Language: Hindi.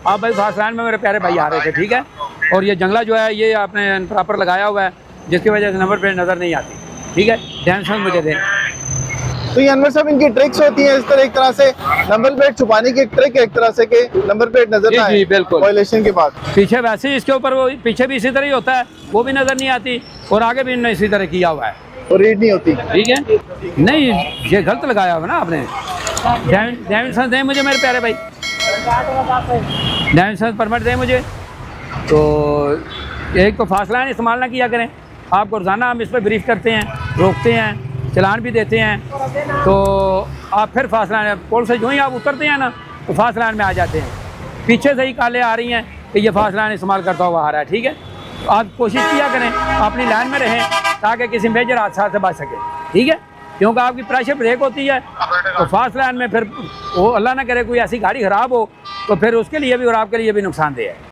आप भाई फास्ट लाइन में मेरे प्यारे भाई आ रहे थे, ठीक है। और ये जंगला जो है ये आपने प्रॉपर लगाया हुआ है, जिसकी वजह से नंबर प्लेट नज़र नहीं आती, ठीक है। टेंशन मुझे दें। तो ये अनवर साहब इनकी ट्रिक्स होती हैं इस तरह, एक तरह से नंबर प्लेट छुपाने की एक ट्रिक है, एक तरह से कि नंबर प्लेट नजर ना आए बिल्कुल वायलेशन के बाद। पीछे वैसे ही इसके ऊपर वो पीछे भी इसी तरह ही होता है, वो भी नज़र नहीं आती, और आगे भी इन्होंने इसी तरह किया हुआ है, और रीड नहीं होती, ठीक है। नहीं, ये गलत लगाया हुआ ना आपने। डायमेंशन दें मुझे मेरे प्यारे भाई, डायमेंशन परमिट दें मुझे। तो एक तो फासला इस्तेमाल ना किया करें। आपको रोज़ाना हम इस पर ब्रीफ करते हैं, रोकते हैं, चलान भी देते हैं, तो आप फिर फासला पुल से जो ही आप उतरते हैं ना तो फासला में आ जाते हैं। पीछे से ही काले आ रही हैं कि ये फासला इस्तेमाल करता हुआ आ रहा है, ठीक है। तो आप कोशिश किया करें अपनी लाइन में रहें ताकि किसी मेजर हादसा से बच सके, ठीक है। क्योंकि आपकी प्रेशर ब्रेक होती है तो फास्ट लाइन में फिर वो अल्लाह ना करे कोई ऐसी गाड़ी ख़राब हो तो फिर उसके लिए भी और आपके लिए भी नुकसानदेह है।